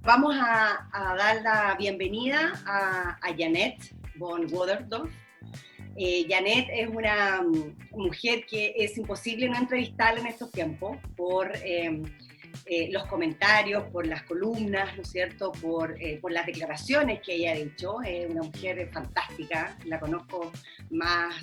Vamos a dar la bienvenida a Janet von Woderdorf. Janet es una mujer que es imposible no entrevistarla en estos tiempos por los comentarios, por las columnas, ¿no es cierto?, por las declaraciones que ella ha dicho. Es una mujer fantástica, la conozco más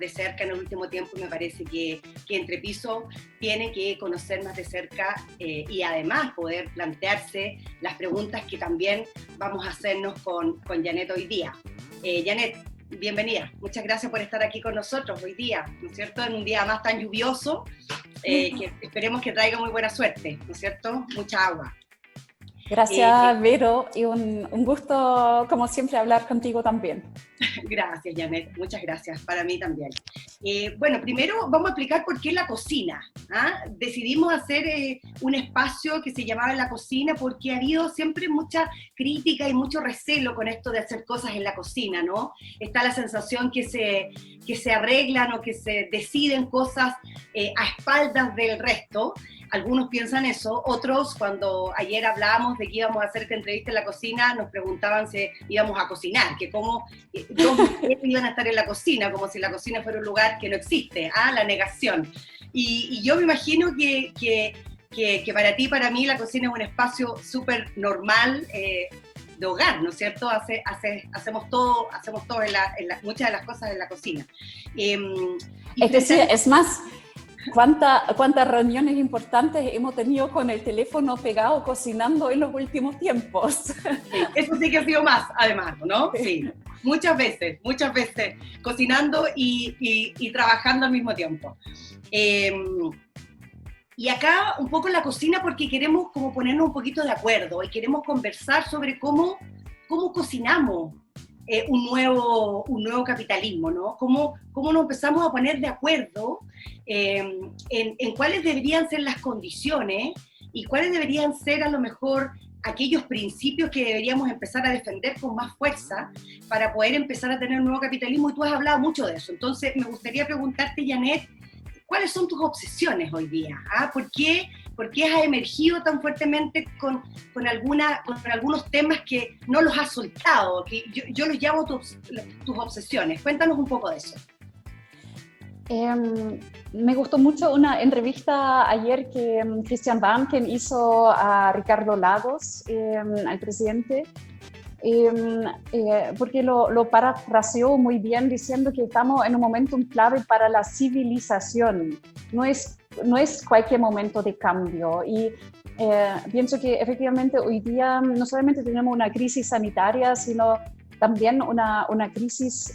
de cerca en el último tiempo y me parece que Entre Piso tiene que conocer más de cerca y además poder plantearse las preguntas que también vamos a hacernos con Janet hoy día. Janet, bienvenida. Muchas gracias por estar aquí con nosotros hoy día, ¿no es cierto?, en un día más tan lluvioso, que esperemos que traiga muy buena suerte, ¿no es cierto? Mucha agua. Gracias, Vero, y un gusto, como siempre, hablar contigo también. Gracias, Janet, muchas gracias, para mí también. Bueno, primero vamos a explicar por qué la cocina. Decidimos hacer un espacio que se llamaba La Cocina porque ha habido siempre mucha crítica y mucho recelo con esto de hacer cosas en la cocina, ¿no? Está la sensación que se arreglan o que se deciden cosas a espaldas del resto. Algunos piensan eso, otros cuando ayer hablábamos de que íbamos a hacer esta entrevista en la cocina, nos preguntaban si íbamos a cocinar, que cómo iban a estar en la cocina, como si la cocina fuera un lugar que no existe, la negación. Y yo me imagino que para ti, para mí, la cocina es un espacio súper normal, de hogar, ¿no es cierto? Hacemos todo muchas de las cosas en la cocina. Es decir, es más, ¿cuántas reuniones importantes hemos tenido con el teléfono pegado cocinando en los últimos tiempos? Sí, eso sí que ha sido más, además, ¿no? Sí, muchas veces, cocinando y trabajando al mismo tiempo. Y acá un poco en la cocina porque queremos como ponernos un poquito de acuerdo y queremos conversar sobre cómo cocinamos un nuevo capitalismo, ¿no? Cómo nos empezamos a poner de acuerdo en cuáles deberían ser las condiciones y cuáles deberían ser a lo mejor aquellos principios que deberíamos empezar a defender con más fuerza para poder empezar a tener un nuevo capitalismo, y tú has hablado mucho de eso. Entonces me gustaría preguntarte, Janet, ¿cuáles son tus obsesiones hoy día? ¿Por qué has emergido tan fuertemente con algunos temas que no los has soltado? Que yo los llamo tus obsesiones. Cuéntanos un poco de eso. Me gustó mucho una entrevista ayer que Christian Banken hizo a Ricardo Lagos, al presidente, porque lo parafraseó muy bien diciendo que estamos en un momento clave para la civilización. No es cualquier momento de cambio. Y pienso que efectivamente hoy día no solamente tenemos una crisis sanitaria, sino también una crisis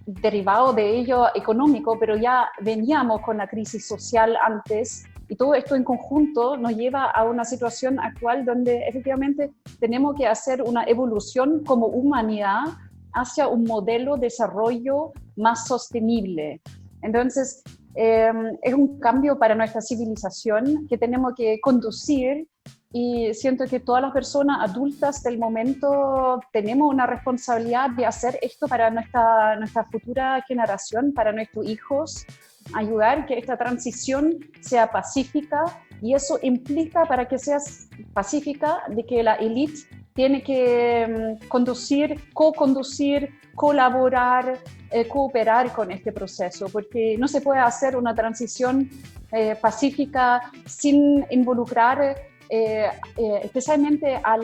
derivado de ello económico, pero ya veníamos con la crisis social antes, y todo esto en conjunto nos lleva a una situación actual donde efectivamente tenemos que hacer una evolución como humanidad hacia un modelo de desarrollo más sostenible. Entonces, es un cambio para nuestra civilización que tenemos que conducir, y siento que todas las personas adultas del momento tenemos una responsabilidad de hacer esto para nuestra futura generación, para nuestros hijos, ayudar que esta transición sea pacífica, y eso implica, para que sea pacífica, de que la élite tiene que co-conducir, colaborar, cooperar con este proceso, porque no se puede hacer una transición pacífica sin involucrar especialmente a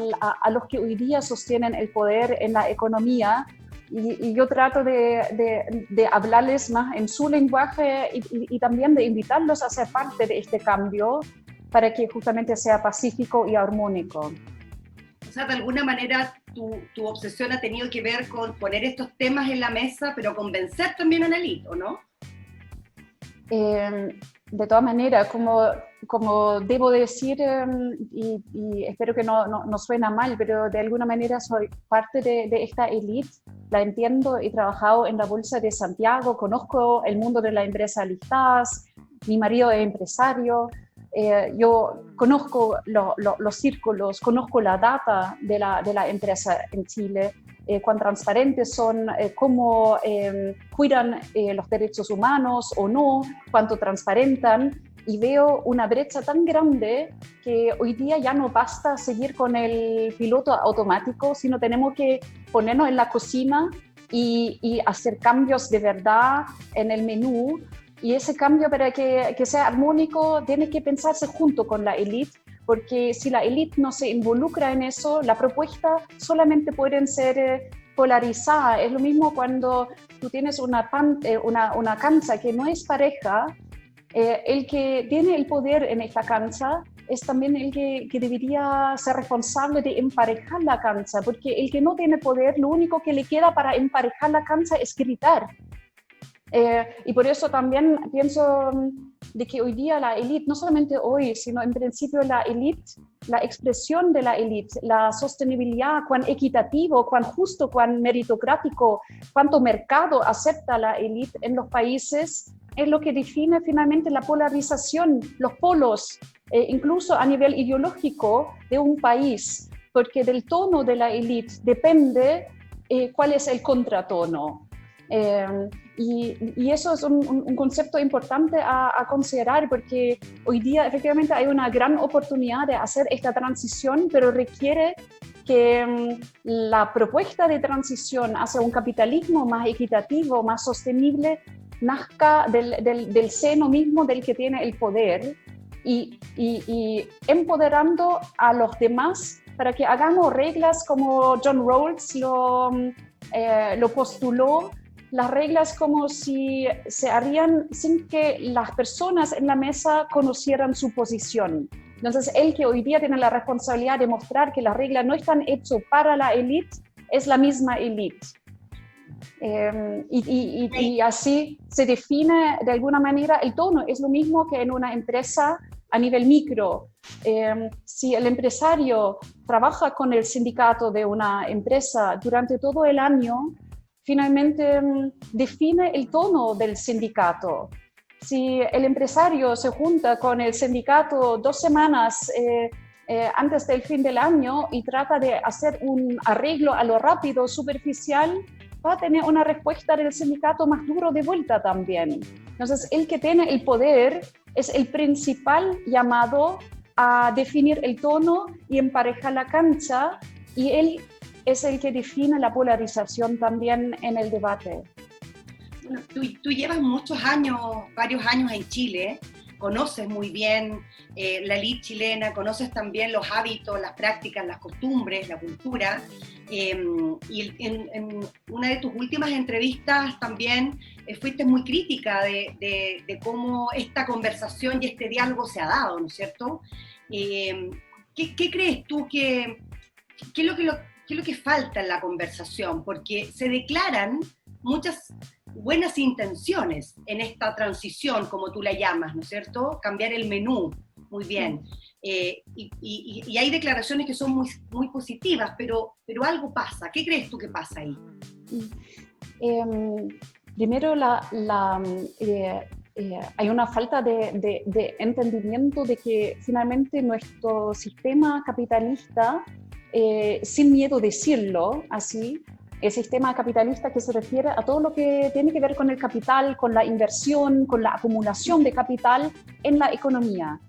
los que hoy día sostienen el poder en la economía. Y yo trato de hablarles más en su lenguaje y también de invitarlos a ser parte de este cambio para que justamente sea pacífico y armónico. O sea, de alguna manera tu obsesión ha tenido que ver con poner estos temas en la mesa, pero convencer también a la élite, ¿o no? De todas maneras, como debo decir, y espero que no suena mal, pero de alguna manera soy parte de esta élite, la entiendo, he trabajado en la Bolsa de Santiago, conozco el mundo de la empresa listadas, mi marido es empresario, yo conozco los círculos, conozco la data de la empresa en Chile, cuán transparentes son, cómo cuidan los derechos humanos o no, cuánto transparentan. y veo una brecha tan grande que hoy día ya no basta seguir con el piloto automático, sino tenemos que ponernos en la cocina y hacer cambios de verdad en el menú. Y ese cambio, para que sea armónico, tiene que pensarse junto con la élite, porque si la élite no se involucra en eso, la propuesta solamente pueden ser polarizadas. Es lo mismo cuando tú tienes una cancha que no es pareja, el que tiene el poder en esta cancha es también el que debería ser responsable de emparejar la cancha, porque el que no tiene poder, lo único que le queda para emparejar la cancha es gritar. Y por eso también pienso de que hoy día la élite, no solamente hoy, sino en principio la élite, la expresión de la élite, la sostenibilidad, cuán equitativo, cuán justo, cuán meritocrático, cuánto mercado acepta la élite en los países, es lo que define finalmente la polarización, los polos, incluso a nivel ideológico de un país, porque del tono de la élite depende cuál es el contratono. Y eso es un concepto importante a considerar, porque hoy día efectivamente hay una gran oportunidad de hacer esta transición, pero requiere que la propuesta de transición hacia un capitalismo más equitativo, más sostenible, nazca del seno mismo del que tiene el poder y empoderando a los demás para que hagamos reglas como John Rawls lo postuló, las reglas como si se harían sin que las personas en la mesa conocieran su posición. Entonces, el que hoy día tiene la responsabilidad de mostrar que las reglas no están hechas para la élite, es la misma élite. Y así se define de alguna manera el tono. Es lo mismo que en una empresa a nivel micro. Si el empresario trabaja con el sindicato de una empresa durante todo el año, finalmente define el tono del sindicato. Si el empresario se junta con el sindicato 2 semanas antes del fin del año y trata de hacer un arreglo a lo rápido, superficial, va a tener una respuesta del sindicato más duro de vuelta también. Entonces, el que tiene el poder es el principal llamado a definir el tono y emparejar la cancha, y él es el que define la polarización también en el debate. Bueno, tú llevas muchos años, varios años en Chile, conoces muy bien la élite chilena, conoces también los hábitos, las prácticas, las costumbres, la cultura, y en una de tus últimas entrevistas también fuiste muy crítica de cómo esta conversación y este diálogo se ha dado, ¿no es cierto? ¿Qué crees tú qué es lo que falta en la conversación? Porque se declaran muchas buenas intenciones en esta transición, como tú la llamas, ¿no es cierto? Cambiar el menú, muy bien. Y hay declaraciones que son muy, muy positivas, pero algo pasa. ¿Qué crees tú que pasa ahí? Primero, hay una falta de entendimiento de que finalmente nuestro sistema capitalista, sin miedo decirlo así, el sistema capitalista que se refiere a todo lo que tiene que ver con el capital, con la inversión, con la acumulación de capital en la economía.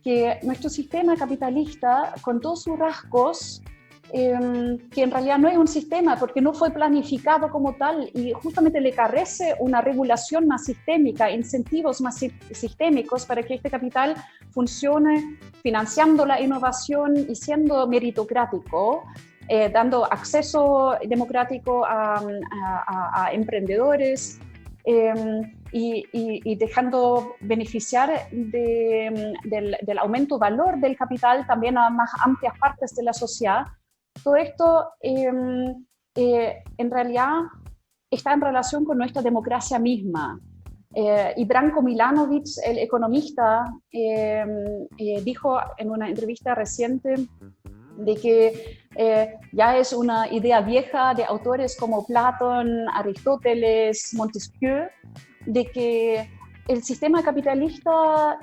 Que nuestro sistema capitalista, con todos sus rasgos, que en realidad no es un sistema porque no fue planificado como tal y justamente le carece una regulación más sistémica, incentivos más sistémicos para que este capital funcione financiando la innovación y siendo meritocrático, dando acceso democrático a emprendedores y dejando beneficiar del aumento valor del capital también a más amplias partes de la sociedad. Todo esto en realidad está en relación con nuestra democracia misma. Y Branko Milanovic, el economista, dijo en una entrevista reciente de que ya es una idea vieja de autores como Platón, Aristóteles, Montesquieu, de que el sistema capitalista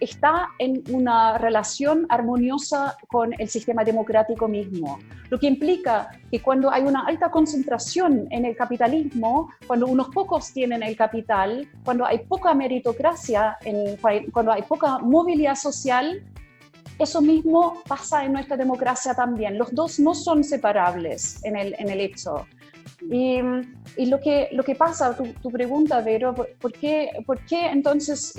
está en una relación armoniosa con el sistema democrático mismo, lo que implica que cuando hay una alta concentración en el capitalismo, cuando unos pocos tienen el capital, cuando hay poca meritocracia, cuando hay poca movilidad social, eso mismo pasa en nuestra democracia también. Los dos no son separables en el hecho. Y lo que pasa, tu pregunta, Vero, ¿por qué entonces,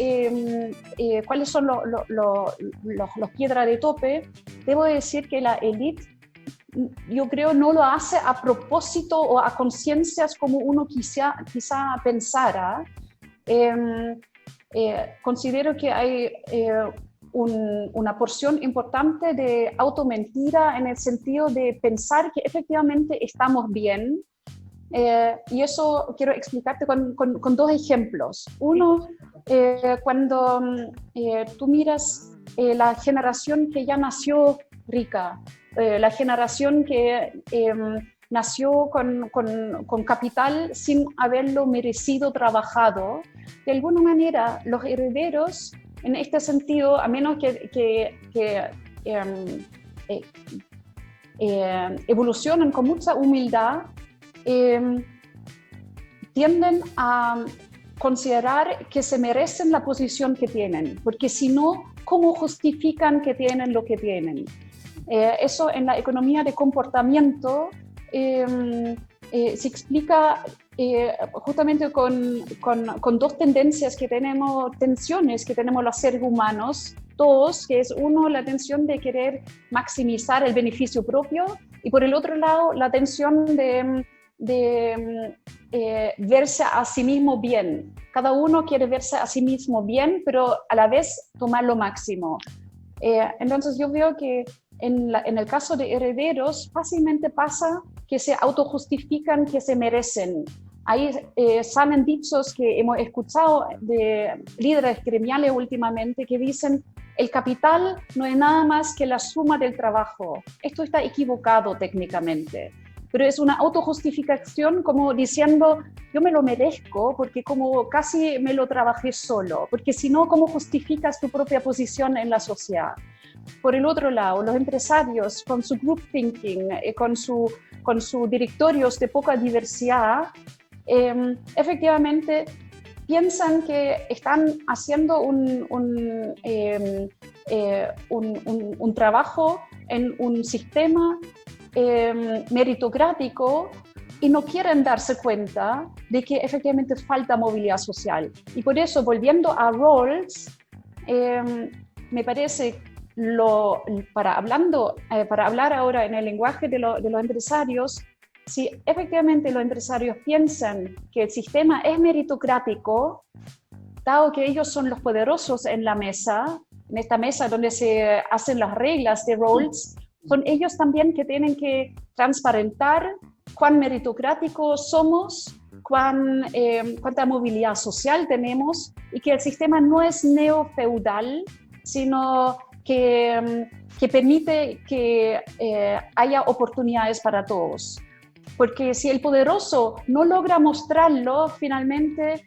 cuáles son los piedras de tope? Debo decir que la élite, yo creo, no lo hace a propósito o a conciencias como uno quizá pensara. Considero que hay una porción importante de automentira en el sentido de pensar que efectivamente estamos bien. Y eso quiero explicarte con dos ejemplos. Uno, cuando tú miras la generación que ya nació rica, la generación que nació con capital sin haberlo merecido trabajado, de alguna manera los herederos, en este sentido, a menos que evolucionen con mucha humildad, tienden a considerar que se merecen la posición que tienen, porque si no, ¿cómo justifican que tienen lo que tienen? Eso en la economía de comportamiento se explica justamente con dos tensiones que tenemos los seres humanos, todos, que es uno, la tensión de querer maximizar el beneficio propio, y por el otro lado, la tensión de verse a sí mismo bien. Cada uno quiere verse a sí mismo bien, pero a la vez tomar lo máximo. Entonces yo veo que en el caso de herederos fácilmente pasa que se autojustifican que se merecen. Ahí salen dichos que hemos escuchado de líderes gremiales últimamente que dicen: el capital no es nada más que la suma del trabajo. Esto está equivocado técnicamente, pero es una autojustificación como diciendo: yo me lo merezco porque como casi me lo trabajé solo, porque si no, ¿cómo justificas tu propia posición en la sociedad? Por el otro lado, los empresarios con su group thinking, con su directorios de poca diversidad, efectivamente piensan que están haciendo un trabajo en un sistema meritocrático y no quieren darse cuenta de que efectivamente falta movilidad social. Y por eso, volviendo a Rawls, me parece, para hablar ahora en el lenguaje de los empresarios, si efectivamente los empresarios piensan que el sistema es meritocrático, dado que ellos son los poderosos en la mesa, en esta mesa donde se hacen las reglas de Rawls, son ellos también que tienen que transparentar cuán meritocráticos somos, cuánta movilidad social tenemos, y que el sistema no es neofeudal, sino que permite que haya oportunidades para todos. Porque si el poderoso no logra mostrarlo, finalmente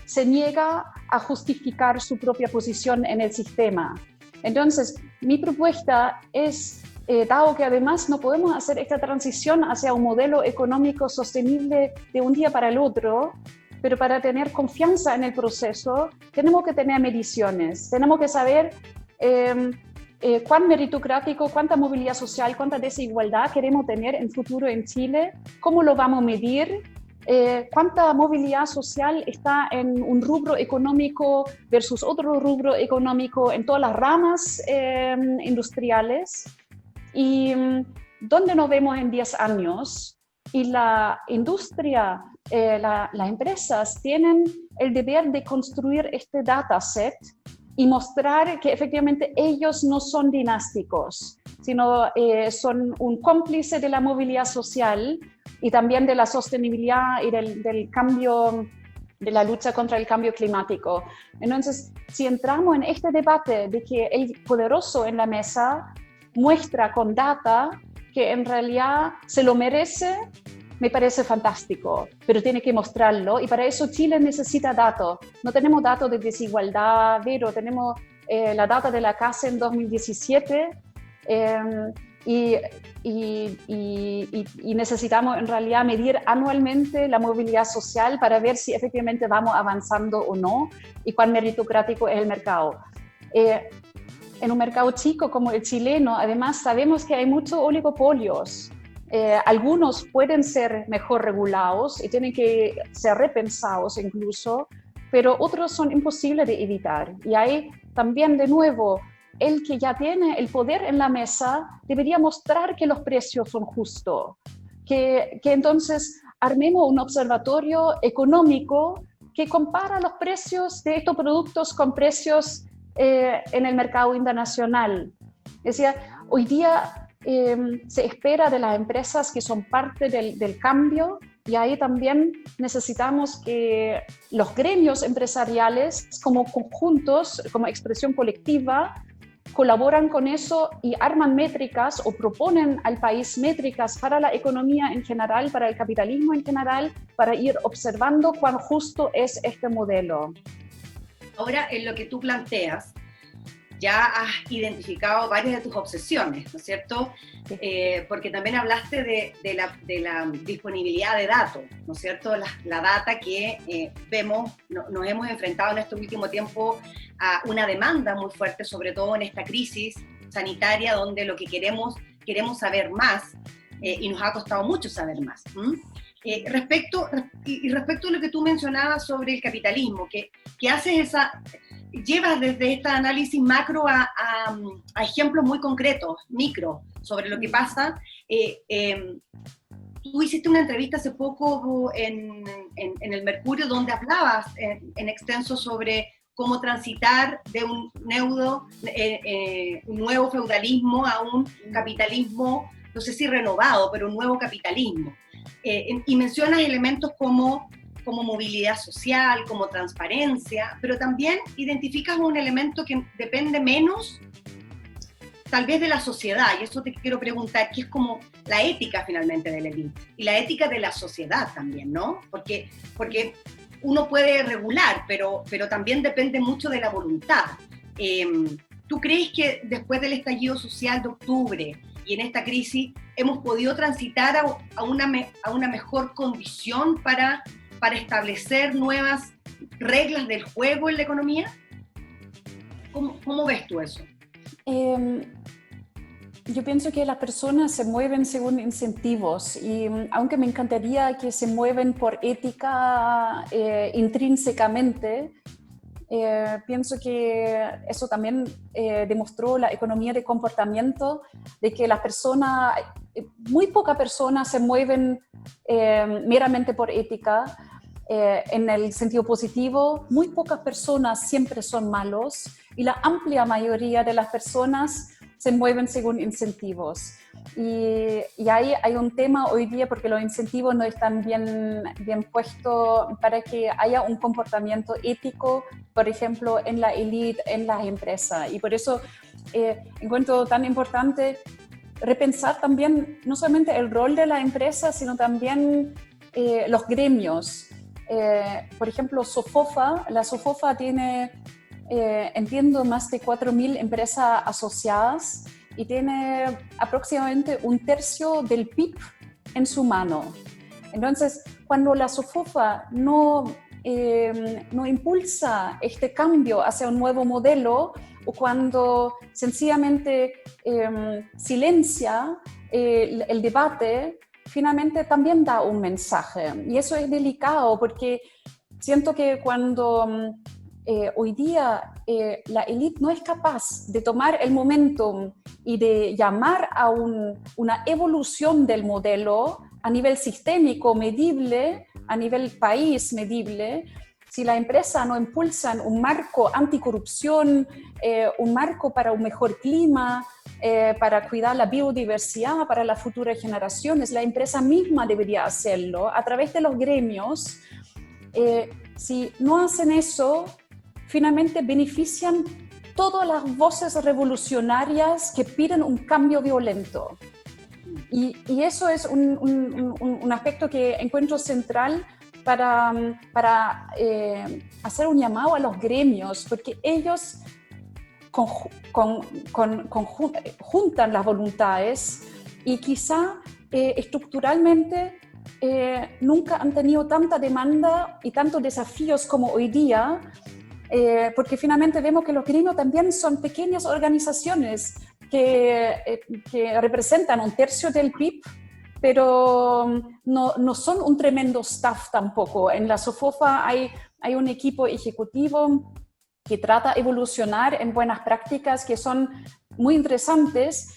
se niega a justificar su propia posición en el sistema. Entonces, mi propuesta es, dado que además no podemos hacer esta transición hacia un modelo económico sostenible de un día para el otro, pero para tener confianza en el proceso, tenemos que tener mediciones, tenemos que saber cuán meritocrático, cuánta movilidad social, cuánta desigualdad queremos tener en futuro en Chile, cómo lo vamos a medir, cuánta movilidad social está en un rubro económico versus otro rubro económico en todas las ramas industriales, y dónde nos vemos en 10 años. Y la industria, las empresas tienen el deber de construir este dataset y mostrar que efectivamente ellos no son dinásticos, sino son un cómplice de la movilidad social y también de la sostenibilidad y del cambio, de la lucha contra el cambio climático. Entonces, si entramos en este debate de que el poderoso en la mesa muestra con data que en realidad se lo merece, me parece fantástico, pero tiene que mostrarlo y para eso Chile necesita datos. No tenemos datos de desigualdad, pero tenemos la data de la casa en 2017 y necesitamos en realidad medir anualmente la movilidad social para ver si efectivamente vamos avanzando o no y cuán meritocrático es el mercado. En un mercado chico como el chileno, además sabemos que hay muchos oligopolios. Algunos pueden ser mejor regulados y tienen que ser repensados incluso, pero otros son imposibles de evitar. Y ahí también, de nuevo, el que ya tiene el poder en la mesa debería mostrar que los precios son justos, que entonces armemos un observatorio económico que compara los precios de estos productos con precios en el mercado internacional. Es decir, hoy día se espera de las empresas que son parte del cambio y ahí también necesitamos que los gremios empresariales como conjuntos, como expresión colectiva, colaboran con eso y arman métricas o proponen al país métricas para la economía en general, para el capitalismo en general, para ir observando cuán justo es este modelo. Ahora, en lo que tú planteas, ya has identificado varias de tus obsesiones, ¿no es cierto? Sí. Porque también hablaste de la disponibilidad de datos, ¿no es cierto? La data que vemos, nos hemos enfrentado en este último tiempo a una demanda muy fuerte, sobre todo en esta crisis sanitaria, donde lo que queremos saber más, y nos ha costado mucho saber más. Respecto a lo que tú mencionabas sobre el capitalismo, que haces llevas desde este análisis macro a ejemplos muy concretos, micro, sobre lo que pasa. Tú hiciste una entrevista hace poco en el Mercurio donde hablabas en extenso sobre cómo transitar de un nuevo feudalismo a un capitalismo, no sé si renovado, pero un nuevo capitalismo. Y mencionas elementos como movilidad social, como transparencia, pero también identificas un elemento que depende menos tal vez de la sociedad, y eso te quiero preguntar, que es como la ética finalmente de la élite, y la ética de la sociedad también, ¿no? Porque uno puede regular, pero también depende mucho de la voluntad. ¿Tú crees que después del estallido social de octubre y en esta crisis hemos podido transitar a una mejor condición para establecer nuevas reglas del juego en la economía? ¿Cómo ves tú eso? Yo pienso que las personas se mueven según incentivos y aunque me encantaría que se mueven por ética intrínsecamente, pienso que eso también demostró la economía de comportamiento, de que las personas, muy pocas personas se mueven meramente por ética. En el sentido positivo, muy pocas personas siempre son malos y la amplia mayoría de las personas se mueven según incentivos. Y ahí hay un tema hoy día porque los incentivos no están bien puestos para que haya un comportamiento ético, por ejemplo, en la élite, en las empresas. Y por eso encuentro tan importante repensar también no solamente el rol de la empresa, sino también los gremios. Por ejemplo, la SOFOFA tiene, entiendo, más de 4.000 empresas asociadas y tiene aproximadamente un tercio del PIB en su mano. Entonces, cuando la SOFOFA no impulsa este cambio hacia un nuevo modelo o cuando sencillamente silencia el debate, finalmente también da un mensaje. Y eso es delicado porque siento que cuando hoy día la élite no es capaz de tomar el momentum y de llamar a una evolución del modelo a nivel sistémico medible, a nivel país medible, si la empresa no impulsan un marco anticorrupción, un marco para un mejor clima, para cuidar la biodiversidad para las futuras generaciones, la empresa misma debería hacerlo a través de los gremios. Si no hacen eso, finalmente benefician todas las voces revolucionarias que piden un cambio violento. Y eso es un aspecto que encuentro central para hacer un llamado a los gremios, porque ellos juntan las voluntades y quizá estructuralmente nunca han tenido tanta demanda y tantos desafíos como hoy día, porque finalmente vemos que los gremios también son pequeñas organizaciones que representan un tercio del PIB, pero no son un tremendo staff tampoco. En la SOFOFA hay un equipo ejecutivo que trata de evolucionar en buenas prácticas que son muy interesantes,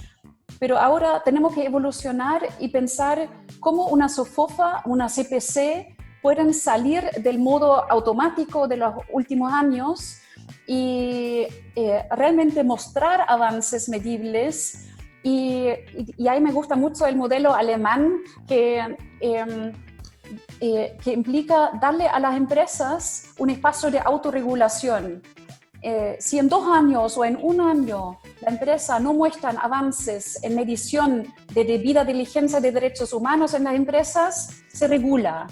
pero ahora tenemos que evolucionar y pensar cómo una SOFOFA, una CPC, pueden salir del modo automático de los últimos años y realmente mostrar avances medibles. Y ahí me gusta mucho el modelo alemán que implica darle a las empresas un espacio de autorregulación. Si en 2 años o en 1 año la empresa no muestran avances en medición de debida diligencia de derechos humanos en las empresas, se regula.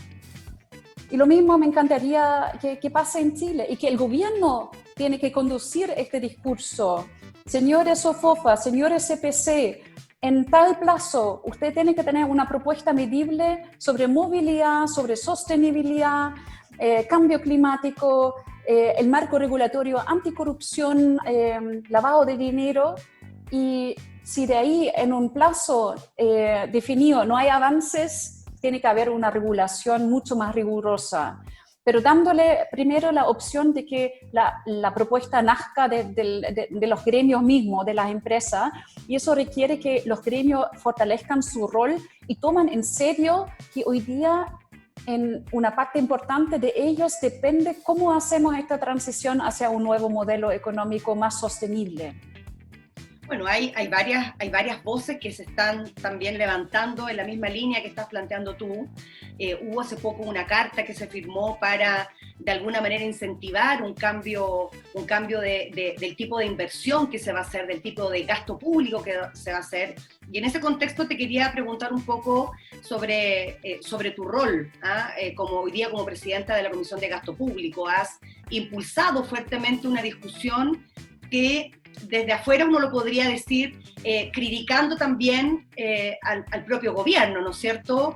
Y lo mismo me encantaría que pase en Chile y que el gobierno tiene que conducir este discurso. Señores SOFOFA, señores CPC, en tal plazo usted tiene que tener una propuesta medible sobre movilidad, sobre sostenibilidad, cambio climático, el marco regulatorio anticorrupción, lavado de dinero, y si de ahí en un plazo definido no hay avances, tiene que haber una regulación mucho más rigurosa, pero dándole primero la opción de que la propuesta nazca de los gremios mismos, de las empresas, y eso requiere que los gremios fortalezcan su rol y toman en serio que hoy día en una parte importante de ellos depende cómo hacemos esta transición hacia un nuevo modelo económico más sostenible. Bueno, hay varias voces que se están también levantando en la misma línea que estás planteando tú. Hubo hace poco una carta que se firmó para, de alguna manera, incentivar un cambio del tipo de inversión que se va a hacer, del tipo de gasto público que se va a hacer. Y en ese contexto te quería preguntar un poco sobre tu rol, como hoy día como presidenta de la Comisión de Gasto Público. Has impulsado fuertemente una discusión que desde afuera uno lo podría decir, criticando también al propio gobierno, ¿no es cierto?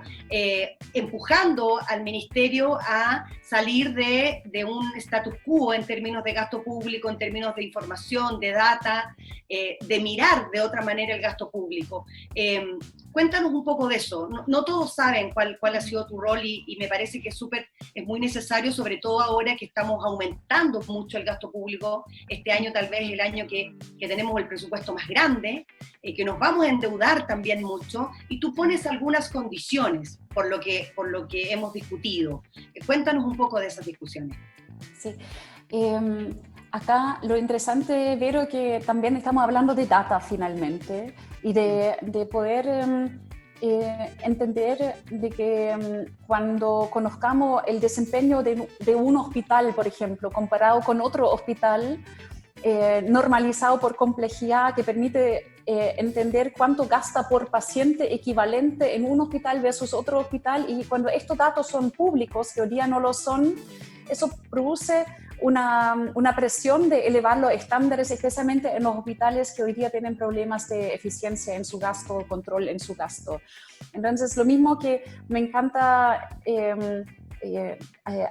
Empujando al ministerio a salir de un status quo en términos de gasto público, en términos de información, de data, de mirar de otra manera el gasto público. Cuéntanos un poco de eso. No todos saben cuál ha sido tu rol y me parece que es muy necesario, sobre todo ahora que estamos aumentando mucho el gasto público. Este año tal vez el año que tenemos el presupuesto más grande, que nos vamos a endeudar también mucho, y tú pones algunas condiciones por lo que hemos discutido. Cuéntanos un poco de esas discusiones. Sí. Acá lo interesante, Vero, es que también estamos hablando de data finalmente y de poder entender de que cuando conozcamos el desempeño de un hospital, por ejemplo, comparado con otro hospital, normalizado por complejidad, que permite entender cuánto gasta por paciente equivalente en un hospital versus otro hospital, y cuando estos datos son públicos, que hoy día no lo son, eso produce una presión de elevar los estándares, especialmente en los hospitales que hoy día tienen problemas de eficiencia en su gasto, control en su gasto. Entonces, lo mismo que me encanta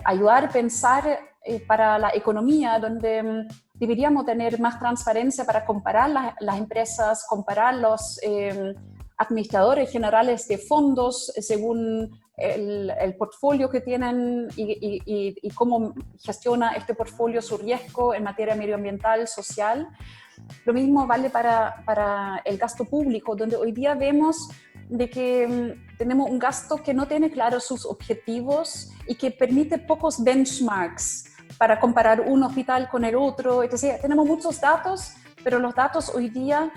ayudar a pensar para la economía, donde deberíamos tener más transparencia para comparar las empresas, comparar los administradores generales de fondos según el portfolio que tienen y cómo gestiona este portfolio su riesgo en materia medioambiental, social. Lo mismo vale para el gasto público, donde hoy día vemos de que tenemos un gasto que no tiene claros sus objetivos y que permite pocos benchmarks para comparar un hospital con el otro. Es decir, tenemos muchos datos, pero los datos hoy día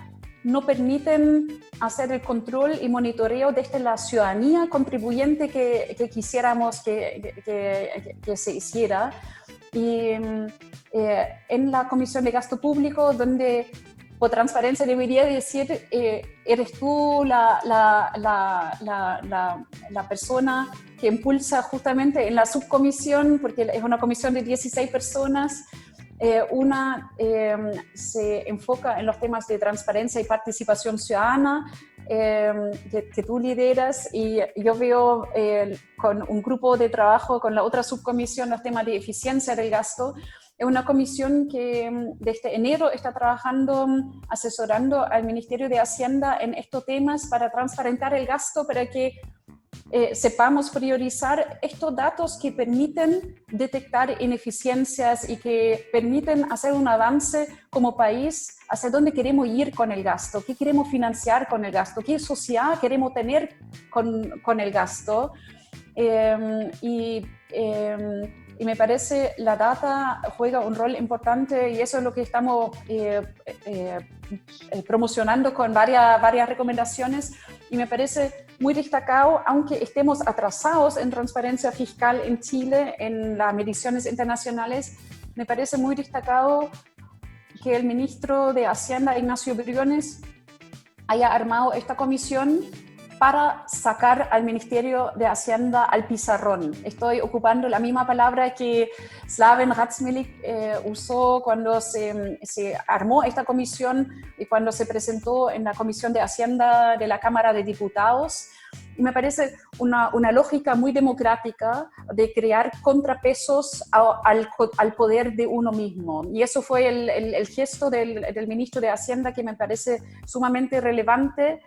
no permiten hacer el control y monitoreo desde la ciudadanía contribuyente que quisiéramos que se hiciera. Y en la Comisión de Gasto Público, donde por transparencia debería decir, eres tú la persona que impulsa justamente en la subcomisión, porque es una comisión de 16 personas, se enfoca en los temas de transparencia y participación ciudadana, que tú lideras, y yo veo con un grupo de trabajo con la otra subcomisión los temas de eficiencia del gasto. Es una comisión que desde enero está trabajando, asesorando al Ministerio de Hacienda en estos temas para transparentar el gasto, para que sepamos priorizar estos datos que permiten detectar ineficiencias y que permiten hacer un avance como país hacia dónde queremos ir con el gasto, qué queremos financiar con el gasto, qué sociedad queremos tener con el gasto. Y me parece la data juega un rol importante, y eso es lo que estamos promocionando con varias recomendaciones, y me parece muy destacado, aunque estemos atrasados en transparencia fiscal en Chile, en las mediciones internacionales, me parece muy destacado que el ministro de Hacienda, Ignacio Briones, haya armado esta comisión para sacar al Ministerio de Hacienda al pizarrón. Estoy ocupando la misma palabra que Slaven Ratsmilik usó cuando se armó esta comisión y cuando se presentó en la Comisión de Hacienda de la Cámara de Diputados. Y me parece una lógica muy democrática de crear contrapesos al poder de uno mismo. Y eso fue el gesto del ministro de Hacienda, que me parece sumamente relevante.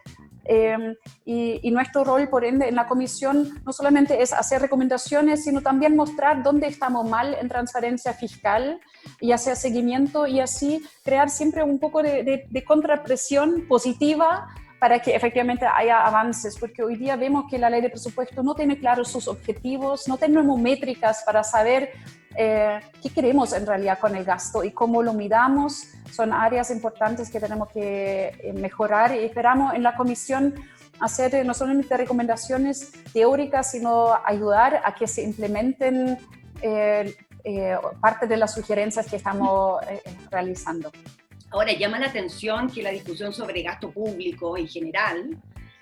Y nuestro rol, por ende, en la comisión no solamente es hacer recomendaciones, sino también mostrar dónde estamos mal en transparencia fiscal y hacer seguimiento, y así crear siempre un poco de contrapresión positiva para que efectivamente haya avances, porque hoy día vemos que la ley de presupuesto no tiene claros sus objetivos, no tenemos métricas para saber qué queremos en realidad con el gasto y cómo lo midamos. Son áreas importantes que tenemos que mejorar, y esperamos en la comisión hacer no solamente recomendaciones teóricas, sino ayudar a que se implementen parte de las sugerencias que estamos realizando. Ahora, llama la atención que la discusión sobre gasto público en general,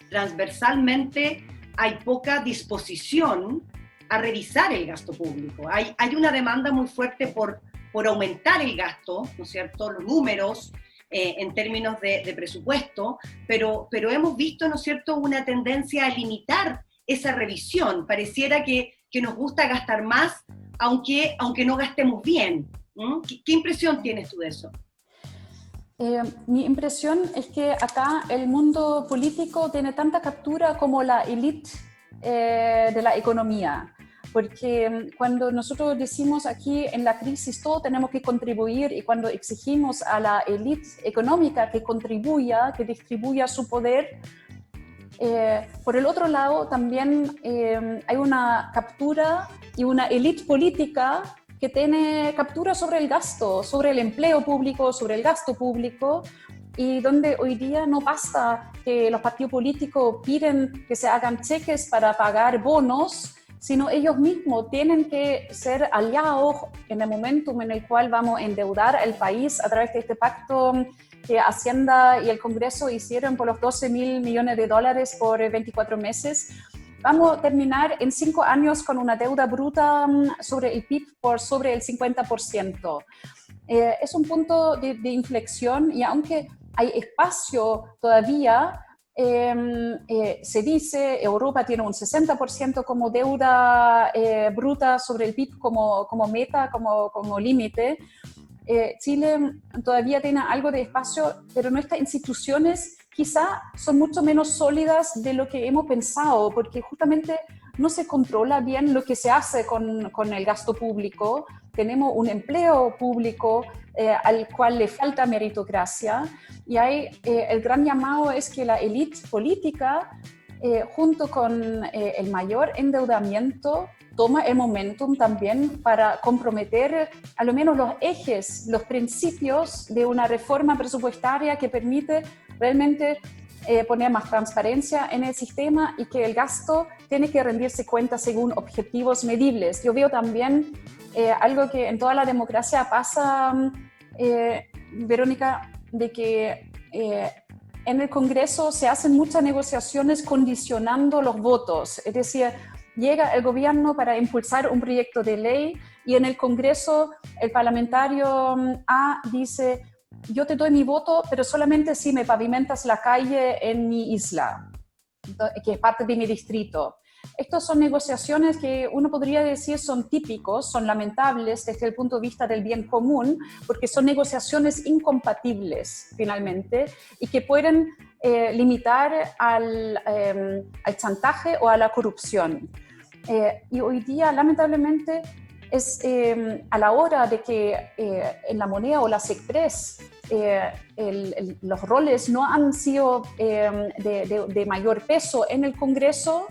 transversalmente, hay poca disposición a revisar el gasto público. Hay una demanda muy fuerte por aumentar el gasto, ¿no es cierto?, los números en términos de presupuesto, pero hemos visto, ¿no es cierto?, una tendencia a limitar esa revisión. Pareciera que nos gusta gastar más, aunque no gastemos bien. ¿Qué impresión tienes tú de eso? Mi impresión es que acá el mundo político tiene tanta captura como la élite de la economía, porque cuando nosotros decimos aquí en la crisis todos tenemos que contribuir, y cuando exigimos a la élite económica que contribuya, que distribuya su poder, por el otro lado también hay una captura y una élite política que tiene captura sobre el gasto, sobre el empleo público, sobre el gasto público, y donde hoy día no basta que los partidos políticos piden que se hagan cheques para pagar bonos, sino ellos mismos tienen que ser aliados en el momento en el cual vamos a endeudar al país a través de este pacto que Hacienda y el Congreso hicieron por los $12.000 millones por 24 meses. Vamos a terminar en 5 años con una deuda bruta sobre el PIB por sobre el 50%. Es un punto de inflexión, y aunque hay espacio todavía, se dice Europa tiene un 60% como deuda bruta sobre el PIB como meta, como límite. Chile todavía tiene algo de espacio, pero nuestras instituciones quizá son mucho menos sólidas de lo que hemos pensado, porque justamente no se controla bien lo que se hace con el gasto público. Tenemos un empleo público al cual le falta meritocracia, y el gran llamado es que la élite política, junto con el mayor endeudamiento, toma el momentum también para comprometer a lo menos los ejes, los principios de una reforma presupuestaria que permite realmente poner más transparencia en el sistema, y que el gasto tiene que rendirse cuenta según objetivos medibles. Yo veo también algo que en toda la democracia pasa, Verónica, de que en el Congreso se hacen muchas negociaciones condicionando los votos, es decir, llega el gobierno para impulsar un proyecto de ley y en el Congreso el parlamentario A dice, yo te doy mi voto, pero solamente si me pavimentas la calle en mi isla, que es parte de mi distrito. Estas son negociaciones que uno podría decir son típicos, son lamentables desde el punto de vista del bien común, porque son negociaciones incompatibles finalmente y que pueden limitar al chantaje o a la corrupción. Y hoy día, lamentablemente, es a la hora de que en la moneda o la SECPRES los roles no han sido de mayor peso en el Congreso,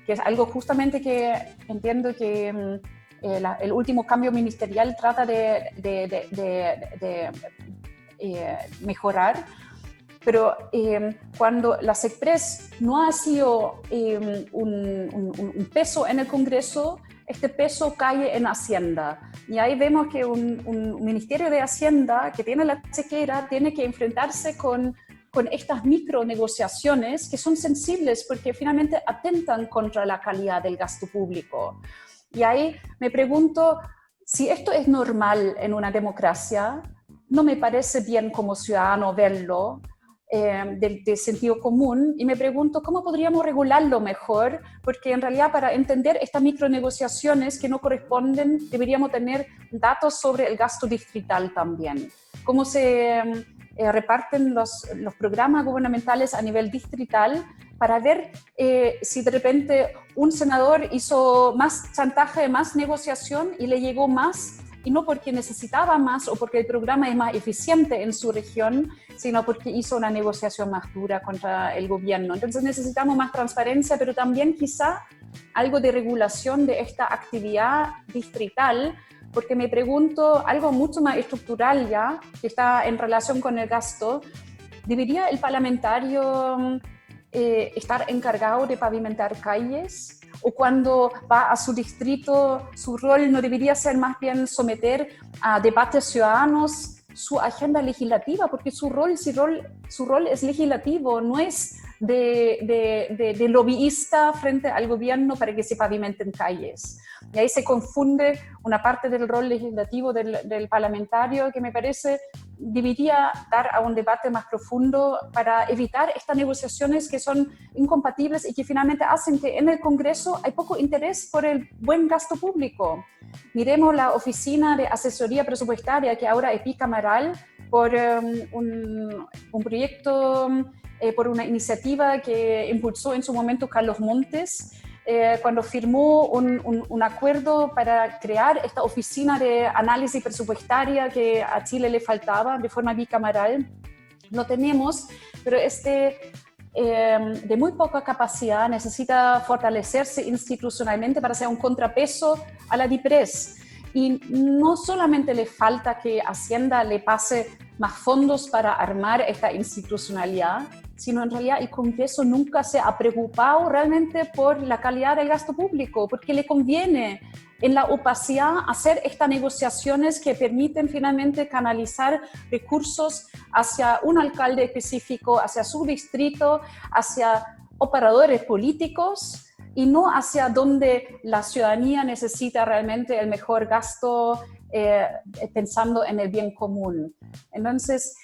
que es algo justamente que entiendo que el último cambio ministerial trata de mejorar, pero cuando la SECPRES no ha sido un peso en el Congreso, este peso cae en Hacienda. Y ahí vemos que un Ministerio de Hacienda que tiene la chequera tiene que enfrentarse con estas micronegociaciones que son sensibles porque finalmente atentan contra la calidad del gasto público. Y ahí me pregunto, si esto es normal en una democracia, no me parece bien como ciudadano verlo, de sentido común, y me pregunto cómo podríamos regularlo mejor, porque en realidad para entender estas micronegociaciones que no corresponden deberíamos tener datos sobre el gasto distrital también, cómo se reparten los programas gubernamentales a nivel distrital para ver si de repente un senador hizo más chantaje, más negociación y le llegó más, y no porque necesitaba más o porque el programa es más eficiente en su región, sino porque hizo una negociación más dura contra el gobierno. Entonces necesitamos más transparencia, pero también quizá algo de regulación de esta actividad distrital, porque me pregunto, algo mucho más estructural ya, que está en relación con el gasto, ¿debería el parlamentario estar encargado de pavimentar calles? ¿O cuando va a su distrito, su rol no debería ser más bien someter a debates ciudadanos su agenda legislativa? Porque su rol es legislativo, no es de lobbyista frente al gobierno para que se pavimenten calles. Y ahí se confunde una parte del rol legislativo del parlamentario que me parece debería dar a un debate más profundo para evitar estas negociaciones que son incompatibles y que finalmente hacen que en el Congreso hay poco interés por el buen gasto público. Miremos la Oficina de Asesoría Presupuestaria, que ahora es bicameral, por un proyecto, por una iniciativa que impulsó en su momento Carlos Montes, cuando firmó un acuerdo para crear esta oficina de análisis presupuestaria que a Chile le faltaba de forma bicameral. Lo tenemos, pero de muy poca capacidad, necesita fortalecerse institucionalmente para ser un contrapeso a la DIPRES. Y no solamente le falta que Hacienda le pase más fondos para armar esta institucionalidad, sino en realidad el Congreso nunca se ha preocupado realmente por la calidad del gasto público, porque le conviene en la opacidad hacer estas negociaciones que permiten finalmente canalizar recursos hacia un alcalde específico, hacia su distrito, hacia operadores políticos y no hacia donde la ciudadanía necesita realmente el mejor gasto pensando en el bien común. Entonces,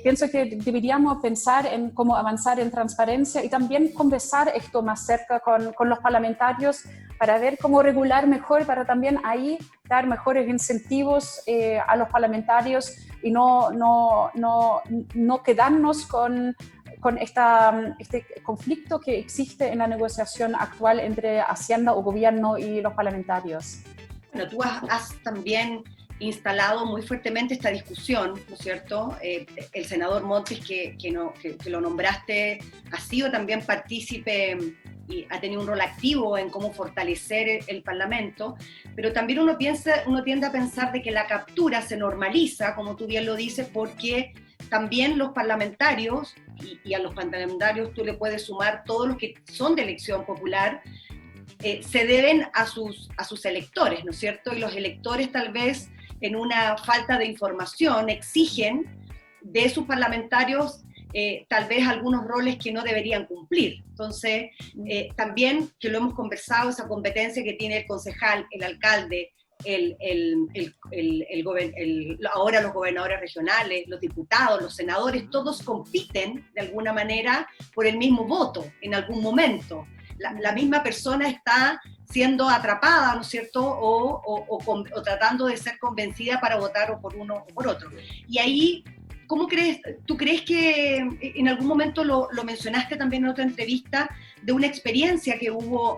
pienso que deberíamos pensar en cómo avanzar en transparencia y también conversar esto más cerca con los parlamentarios para ver cómo regular mejor, para también ahí dar mejores incentivos a los parlamentarios y no quedarnos con este conflicto que existe en la negociación actual entre Hacienda o gobierno y los parlamentarios. Bueno, tú has también instalado muy fuertemente esta discusión, ¿no es cierto? El senador Montes, que lo nombraste, ha sido también partícipe y ha tenido un rol activo en cómo fortalecer el Parlamento, pero también uno tiende a pensar de que la captura se normaliza, como tú bien lo dices, porque también los parlamentarios, y a los parlamentarios tú le puedes sumar todos los que son de elección popular, se deben a sus electores, ¿no es cierto? Y los electores tal vez en una falta de información exigen de sus parlamentarios tal vez algunos roles que no deberían cumplir. Entonces, también, que lo hemos conversado, esa competencia que tiene el concejal, el alcalde, ahora los gobernadores regionales, los diputados, los senadores, todos compiten de alguna manera por el mismo voto en algún momento. La misma persona está siendo atrapada, ¿no es cierto?, o tratando de ser convencida para votar o por uno o por otro. Y ahí, ¿cómo crees? ¿Tú crees que en algún momento lo mencionaste también en otra entrevista de una experiencia que hubo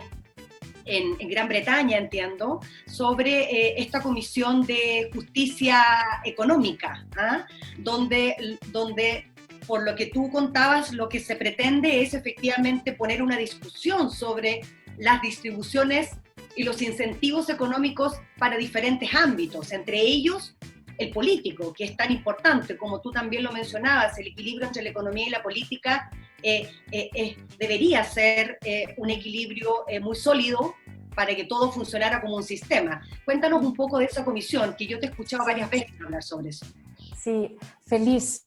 en Gran Bretaña, entiendo, sobre esta comisión de justicia económica, ¿ah? donde por lo que tú contabas, lo que se pretende es efectivamente poner una discusión sobre las distribuciones y los incentivos económicos para diferentes ámbitos, entre ellos el político, que es tan importante, como tú también lo mencionabas, el equilibrio entre la economía y la política debería ser un equilibrio muy sólido para que todo funcionara como un sistema. Cuéntanos un poco de esa comisión, que yo te he escuchado varias veces hablar sobre eso. Sí, feliz.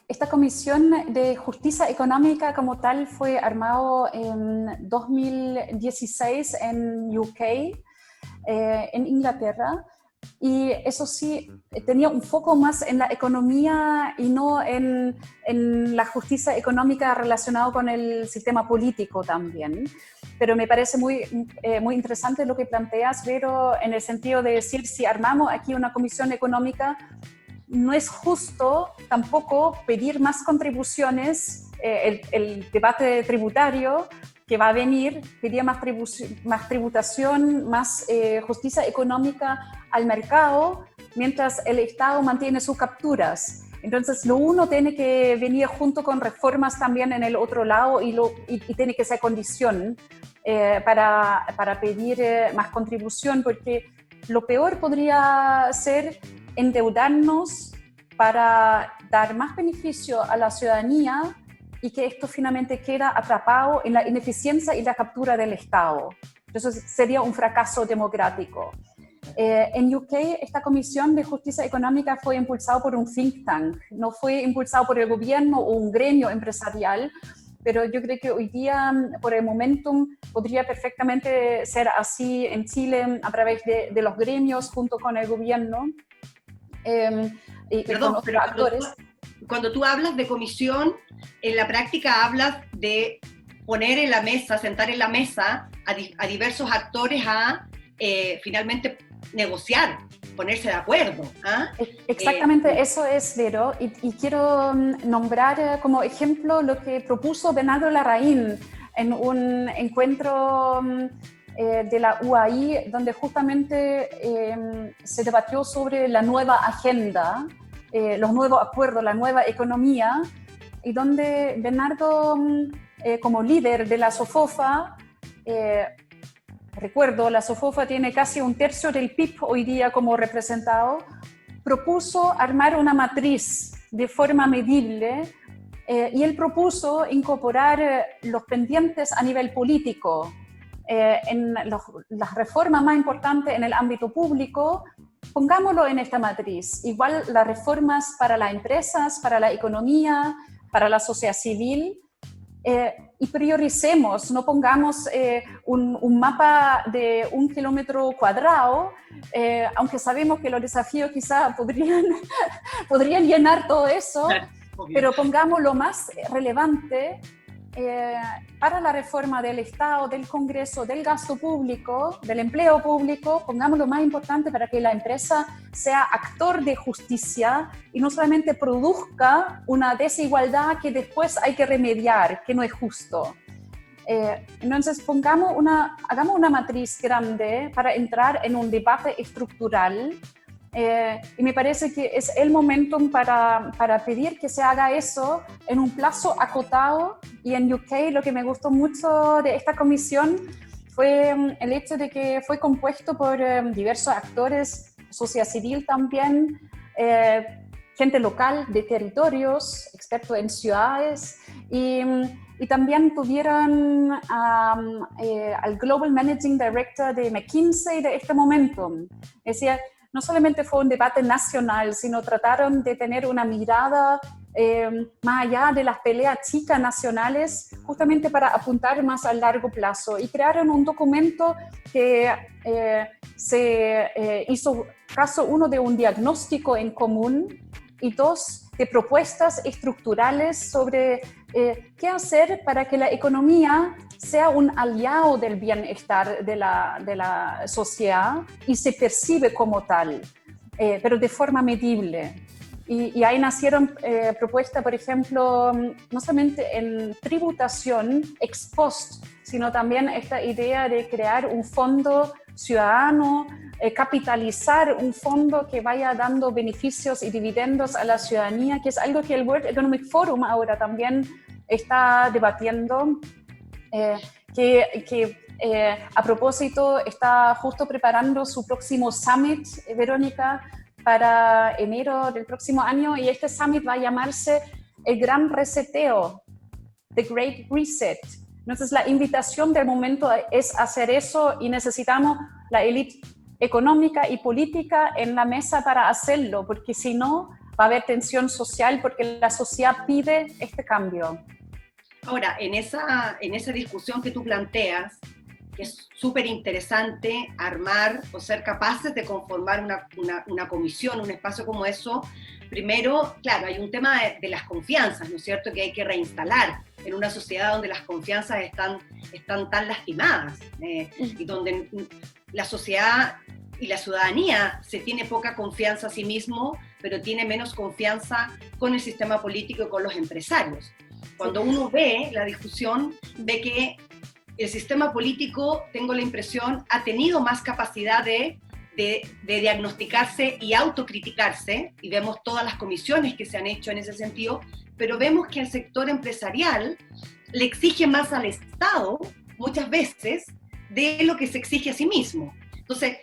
Esta comisión de justicia económica como tal fue armado en 2016 en UK, en Inglaterra, y eso sí, tenía un foco más en la economía y no en la justicia económica relacionada con el sistema político también. Pero me parece muy interesante lo que planteas, Vero, en el sentido de decir, si armamos aquí una comisión económica, no es justo tampoco pedir más contribuciones, el debate tributario que va a venir, pedía más tributación, más justicia económica al mercado, mientras el Estado mantiene sus capturas. Entonces, lo uno tiene que venir junto con reformas también en el otro lado y tiene que ser condición para pedir más contribución, porque lo peor podría ser endeudarnos para dar más beneficio a la ciudadanía y que esto finalmente queda atrapado en la ineficiencia y la captura del Estado. Entonces sería un fracaso democrático. En UK, esta Comisión de Justicia Económica fue impulsada por un think tank, no fue impulsado por el gobierno o un gremio empresarial, pero yo creo que hoy día, por el momentum, podría perfectamente ser así en Chile a través de los gremios junto con el gobierno. Perdón, pero cuando tú hablas de comisión, en la práctica hablas de poner en la mesa, sentar en la mesa a diversos actores a finalmente negociar, ponerse de acuerdo. ¿Ah? Exactamente, eso es, Vero, y quiero nombrar como ejemplo lo que propuso Bernardo Larraín en un encuentro de la UAI, donde justamente se debatió sobre la nueva agenda, los nuevos acuerdos, la nueva economía, y donde Bernardo, como líder de la SOFOFA, recuerdo, la SOFOFA tiene casi un tercio del PIB hoy día como representado, propuso armar una matriz de forma medible y él propuso incorporar los pendientes a nivel político en las reformas más importantes en el ámbito público, pongámoslo en esta matriz. Igual las reformas para las empresas, para la economía, para la sociedad civil, y prioricemos, no pongamos un mapa de 1 kilómetro cuadrado, aunque sabemos que los desafíos quizás podrían llenar todo eso, pero pongamos lo más relevante para la reforma del Estado, del Congreso, del gasto público, del empleo público, pongamos lo más importante para que la empresa sea actor de justicia y no solamente produzca una desigualdad que después hay que remediar, que no es justo. Entonces hagamos una matriz grande para entrar en un debate estructural. Y me parece que es el momento para pedir que se haga eso en un plazo acotado. Y en UK lo que me gustó mucho de esta comisión fue el hecho de que fue compuesto por diversos actores, sociedad civil también, gente local de territorios, expertos en ciudades, y también tuvieron al Global Managing Director de McKinsey de este momento. Es decir, no solamente fue un debate nacional, sino trataron de tener una mirada más allá de las peleas chicas nacionales, justamente para apuntar más a largo plazo. Y crearon un documento que se hizo caso, uno, de un diagnóstico en común y dos, de propuestas estructurales sobre qué hacer para que la economía sea un aliado del bienestar de la sociedad y se percibe como tal, pero de forma medible. Y ahí nacieron propuestas, por ejemplo, no solamente en tributación ex post, sino también esta idea de crear un fondo ciudadano, capitalizar un fondo que vaya dando beneficios y dividendos a la ciudadanía, que es algo que el World Economic Forum ahora también está debatiendo, a propósito está justo preparando su próximo summit, Verónica, para enero del próximo año, y este summit va a llamarse el Gran Reseteo, The Great Reset. Entonces la invitación del momento es hacer eso y necesitamos la élite económica y política en la mesa para hacerlo, porque si no va a haber tensión social porque la sociedad pide este cambio. Ahora, en esa discusión que tú planteas, que es súper interesante armar o ser capaces de conformar una comisión, un espacio como eso, primero, claro, hay un tema de las confianzas, ¿no es cierto?, que hay que reinstalar en una sociedad donde las confianzas están tan lastimadas y donde la sociedad y la ciudadanía se tiene poca confianza a sí mismo, pero tiene menos confianza con el sistema político y con los empresarios. Cuando uno ve la discusión, ve que el sistema político, tengo la impresión, ha tenido más capacidad de diagnosticarse y autocriticarse, y vemos todas las comisiones que se han hecho en ese sentido, pero vemos que el sector empresarial le exige más al Estado, muchas veces, de lo que se exige a sí mismo. Entonces,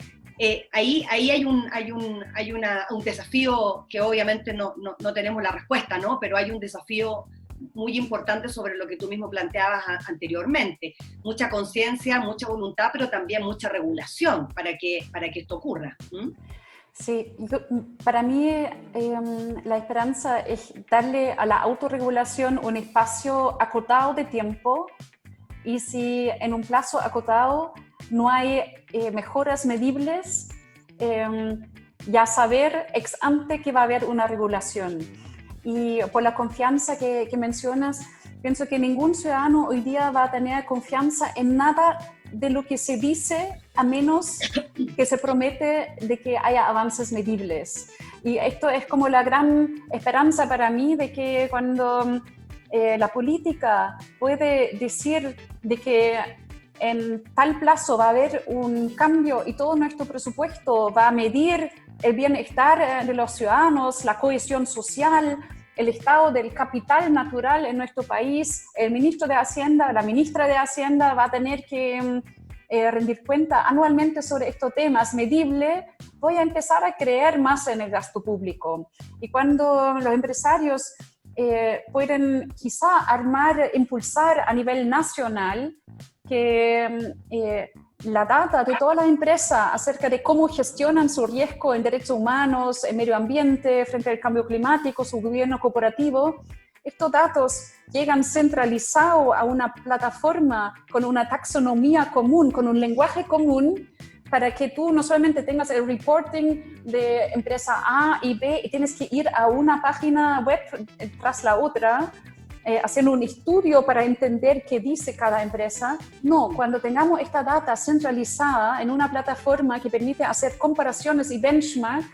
ahí hay un desafío que obviamente no tenemos la respuesta, ¿no? Pero hay un desafío muy importante sobre lo que tú mismo planteabas anteriormente. Mucha conciencia, mucha voluntad, pero también mucha regulación para que esto ocurra. Sí, para mí la esperanza es darle a la autorregulación un espacio acotado de tiempo, y si en un plazo acotado no hay mejoras medibles, ya saber ex ante que va a haber una regulación. Y por la confianza que mencionas, pienso que ningún ciudadano hoy día va a tener confianza en nada de lo que se dice, a menos que se promete de que haya avances medibles. Y esto es como la gran esperanza para mí, de que cuando la política puede decir de que en tal plazo va a haber un cambio y todo nuestro presupuesto va a medir el bienestar de los ciudadanos, la cohesión social, el estado del capital natural en nuestro país, el ministro de Hacienda, la ministra de Hacienda va a tener que rendir cuenta anualmente sobre estos temas medibles, voy a empezar a creer más en el gasto público. Y cuando los empresarios pueden quizá impulsar a nivel nacional que la data de todas las empresas acerca de cómo gestionan su riesgo en derechos humanos, en medio ambiente, frente al cambio climático, su gobierno corporativo, estos datos llegan centralizados a una plataforma con una taxonomía común, con un lenguaje común, para que tú no solamente tengas el reporting de empresa A y B y tienes que ir a una página web tras la otra, haciendo un estudio para entender qué dice cada empresa. No, cuando tengamos esta data centralizada en una plataforma que permite hacer comparaciones y benchmark,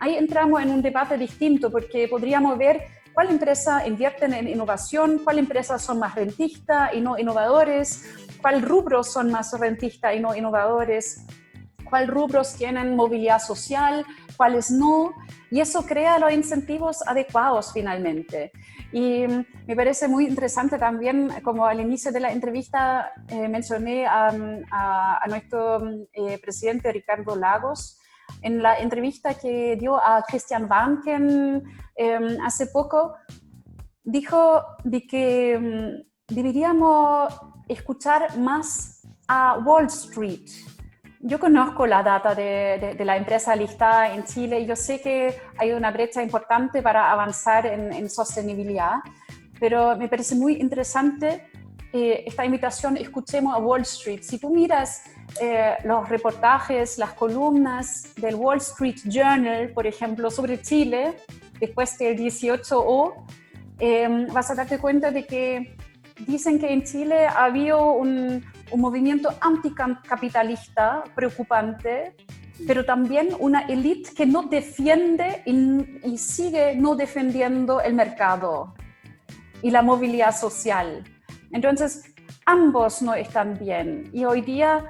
ahí entramos en un debate distinto, porque podríamos ver cuál empresa invierte en innovación, cuál empresas son más rentistas y no innovadores, cuál rubros son más rentistas y no innovadores, cuáles rubros tienen movilidad social, cuáles no, y eso crea los incentivos adecuados finalmente. Y me parece muy interesante también, como al inicio de la entrevista mencioné a nuestro presidente Ricardo Lagos, en la entrevista que dio a Christian Banken hace poco, dijo de que deberíamos escuchar más a Wall Street. Yo conozco la data de la empresa listada en Chile y yo sé que hay una brecha importante para avanzar en sostenibilidad, pero me parece muy interesante esta invitación, escuchemos a Wall Street. Si tú miras los reportajes, las columnas del Wall Street Journal, por ejemplo, sobre Chile, después del 18O, vas a darte cuenta de que dicen que en Chile ha habido un movimiento anticapitalista preocupante, pero también una élite que no defiende y sigue no defendiendo el mercado y la movilidad social. Entonces, ambos no están bien. Y hoy día,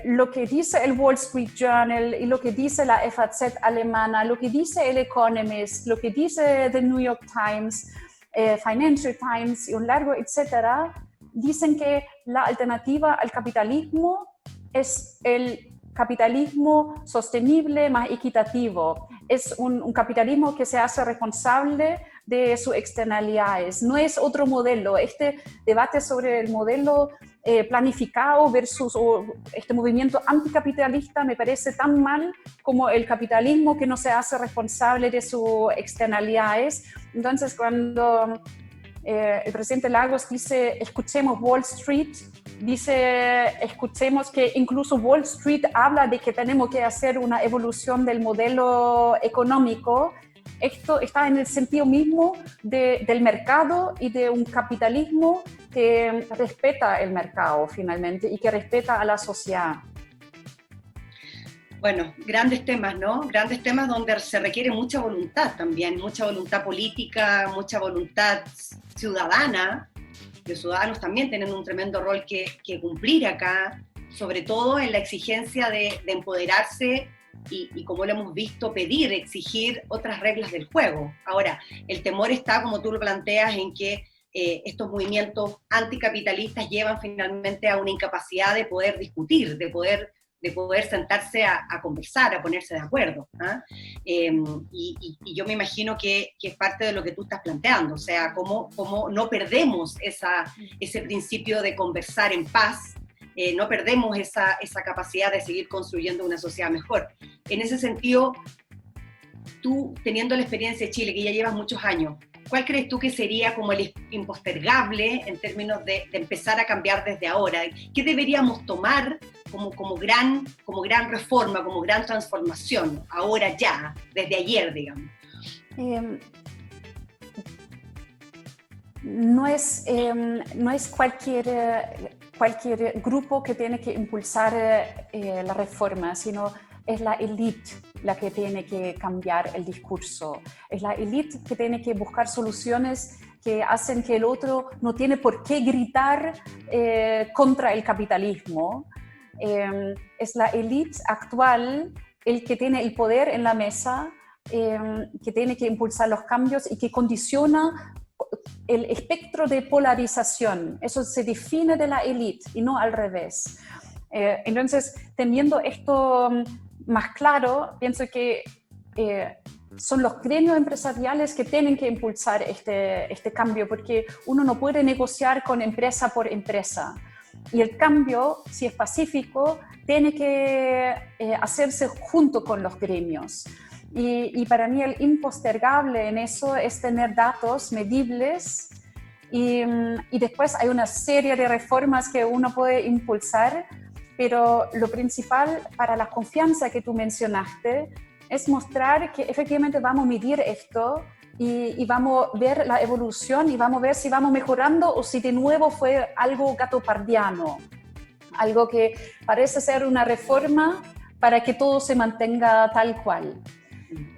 lo que dice el Wall Street Journal y lo que dice la FAZ alemana, lo que dice el Economist, lo que dice The New York Times, Financial Times y un largo etcétera, dicen que la alternativa al capitalismo es el capitalismo sostenible más equitativo. Es un capitalismo que se hace responsable de sus externalidades. No es otro modelo. Este debate sobre el modelo planificado versus este movimiento anticapitalista me parece tan mal como el capitalismo que no se hace responsable de sus externalidades. Entonces, cuando el presidente Lagos dice escuchemos Wall Street, dice escuchemos que incluso Wall Street habla de que tenemos que hacer una evolución del modelo económico. Esto está en el sentido mismo del mercado y de un capitalismo que respeta el mercado finalmente y que respeta a la sociedad. Bueno, grandes temas, ¿no? Grandes temas donde se requiere mucha voluntad también, mucha voluntad política, mucha voluntad ciudadana. Los ciudadanos también tienen un tremendo rol que cumplir acá, sobre todo en la exigencia de empoderarse y como lo hemos visto, pedir, exigir otras reglas del juego. Ahora, el temor está, como tú lo planteas, en que estos movimientos anticapitalistas llevan finalmente a una incapacidad de poder discutir, de poder sentarse a conversar, a ponerse de acuerdo. Y yo me imagino que es parte de lo que tú estás planteando, o sea, cómo no perdemos ese principio de conversar en paz, no perdemos esa capacidad de seguir construyendo una sociedad mejor. En ese sentido, tú, teniendo la experiencia de Chile, que ya llevas muchos años, ¿cuál crees tú que sería como el impostergable en términos de empezar a cambiar desde ahora? ¿Qué deberíamos tomar como gran reforma, como gran transformación, ahora ya, desde ayer, digamos? No es cualquier grupo que tiene que impulsar la reforma, sino es la élite la que tiene que cambiar el discurso. Es la élite que tiene que buscar soluciones que hacen que el otro no tiene por qué gritar contra el capitalismo. Es la élite actual el que tiene el poder en la mesa, que tiene que impulsar los cambios y que condiciona el espectro de polarización. Eso se define de la élite y no al revés. Entonces, teniendo esto más claro, pienso que son los gremios empresariales que tienen que impulsar este cambio, porque uno no puede negociar con empresa por empresa. Y el cambio, si es pacífico, tiene que hacerse junto con los gremios. Y para mí el impostergable en eso es tener datos medibles y después hay una serie de reformas que uno puede impulsar, pero lo principal para la confianza que tú mencionaste es mostrar que efectivamente vamos a medir esto y vamos a ver la evolución y vamos a ver si vamos mejorando o si de nuevo fue algo gatopardiano, algo que parece ser una reforma para que todo se mantenga tal cual.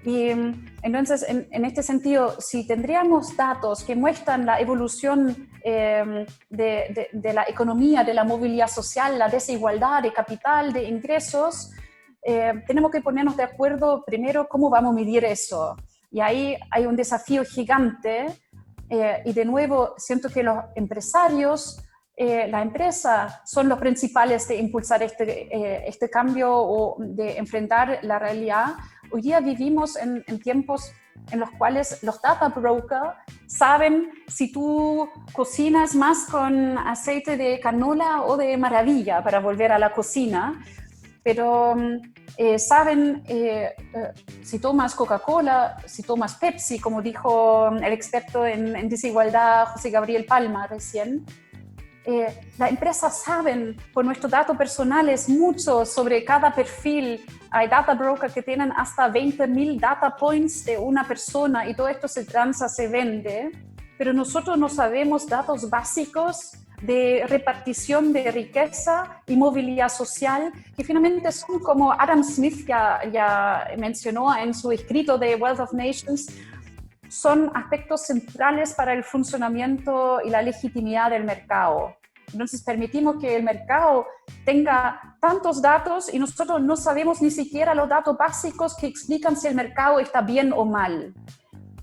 Y entonces, en este sentido, si tendríamos datos que muestran la evolución de la economía, de la movilidad social, la desigualdad de capital, de ingresos, tenemos que ponernos de acuerdo primero cómo vamos a medir eso. Y ahí hay un desafío gigante y de nuevo siento que los empresarios, la empresa son los principales de impulsar este cambio o de enfrentar la realidad. Hoy día vivimos en tiempos en los cuales los data brokers saben si tú cocinas más con aceite de canola o de maravilla, para volver a la cocina. pero saben, si tomas Coca-Cola, si tomas Pepsi, como dijo el experto en desigualdad José Gabriel Palma recién, las empresas saben por nuestros datos personales mucho sobre cada perfil. Hay data brokers que tienen hasta 20.000 data points de una persona y todo esto se transa, se vende, pero nosotros no sabemos datos básicos de repartición de riqueza y movilidad social, que finalmente son, como Adam Smith ya mencionó en su escrito de Wealth of Nations, son aspectos centrales para el funcionamiento y la legitimidad del mercado. Entonces permitimos que el mercado tenga tantos datos y nosotros no sabemos ni siquiera los datos básicos que explican si el mercado está bien o mal.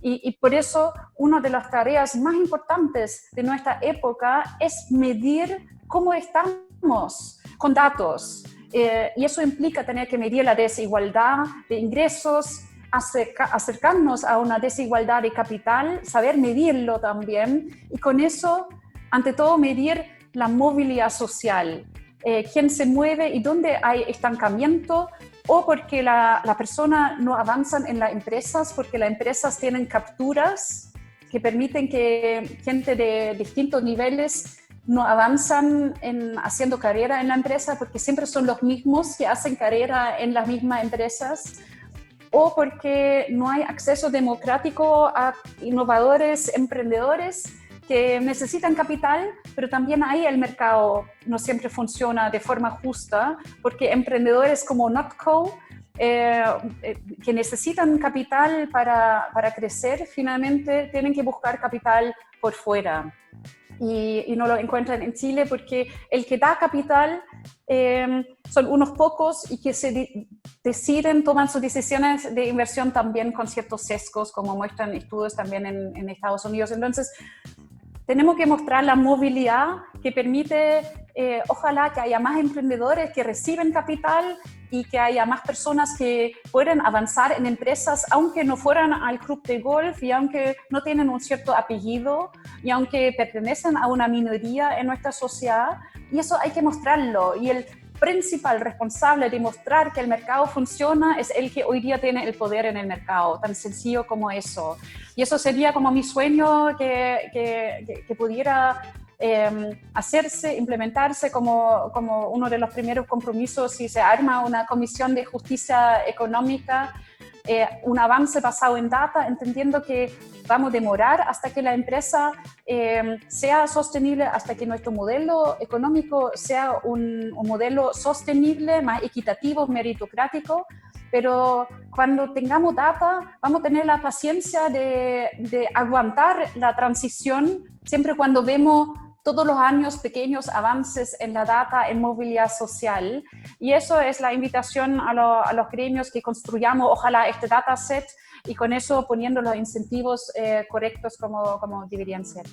Y por eso una de las tareas más importantes de nuestra época es medir cómo estamos con datos. Y eso implica tener que medir la desigualdad de ingresos, acercarnos a una desigualdad de capital, saber medirlo también, y con eso, ante todo, medir la movilidad social, quién se mueve y dónde hay estancamiento, o porque la persona no avanzan en las empresas, porque las empresas tienen capturas que permiten que gente de distintos niveles no avanzan haciendo carrera en la empresa, porque siempre son los mismos que hacen carrera en las mismas empresas, o porque no hay acceso democrático a innovadores, emprendedores que necesitan capital, pero también ahí el mercado no siempre funciona de forma justa, porque emprendedores como Notco, que necesitan capital para crecer, finalmente tienen que buscar capital por fuera. Y no lo encuentran en Chile porque el que da capital son unos pocos y que toman sus decisiones de inversión también con ciertos sesgos, como muestran estudios también en Estados Unidos. Entonces, tenemos que mostrar la movilidad que permite, ojalá que haya más emprendedores que reciben capital y que haya más personas que puedan avanzar en empresas, aunque no fueran al club de golf y aunque no tienen un cierto apellido y aunque pertenecen a una minoría en nuestra sociedad. Y eso hay que mostrarlo. Y el principal responsable de mostrar que el mercado funciona es el que hoy día tiene el poder en el mercado, tan sencillo como eso. Y eso sería como mi sueño que pudiera hacerse, implementarse como uno de los primeros compromisos si se arma una comisión de justicia económica, un avance basado en data, entendiendo que vamos a demorar hasta que la empresa sea sostenible, hasta que nuestro modelo económico sea un modelo sostenible, más equitativo, meritocrático, pero cuando tengamos data vamos a tener la paciencia de aguantar la transición, siempre cuando vemos todos los años pequeños avances en la data, en movilidad social. Y eso es la invitación a los gremios que construyamos, ojalá, este dataset y con eso poniendo los incentivos correctos como deberían ser.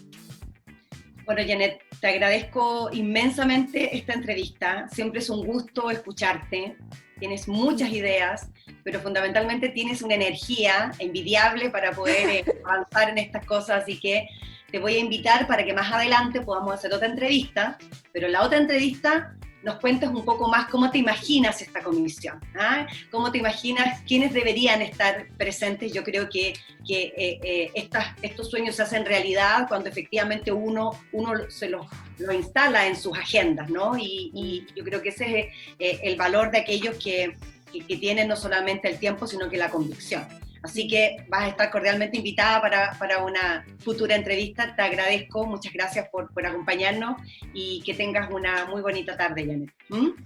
Bueno, Janet, te agradezco inmensamente esta entrevista. Siempre es un gusto escucharte. Tienes muchas ideas, pero fundamentalmente tienes una energía envidiable para poder avanzar en estas cosas, así que te voy a invitar para que más adelante podamos hacer otra entrevista, pero en la otra entrevista nos cuentes un poco más cómo te imaginas esta comisión, ¿ah? Cómo te imaginas quiénes deberían estar presentes. Yo creo que estos sueños se hacen realidad cuando efectivamente uno se lo instala en sus agendas, ¿no? Y yo creo que ese es el valor de aquellos que tienen no solamente el tiempo, sino que la convicción. Así que vas a estar cordialmente invitada para una futura entrevista. Te agradezco, muchas gracias por acompañarnos y que tengas una muy bonita tarde, Janet.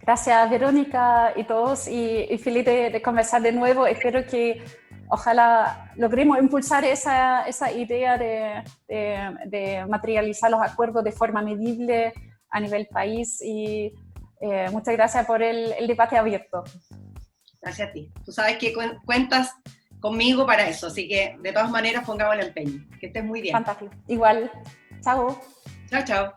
Gracias, Verónica y todos, y feliz de conversar de nuevo. Espero que ojalá logremos impulsar esa idea de materializar los acuerdos de forma medible a nivel país, y muchas gracias por el debate abierto. Gracias a ti. Tú sabes que cuentas conmigo para eso, así que de todas maneras pongamos el empeño. Que estés muy bien. Fantástico. Igual. Chao. Chao, chao.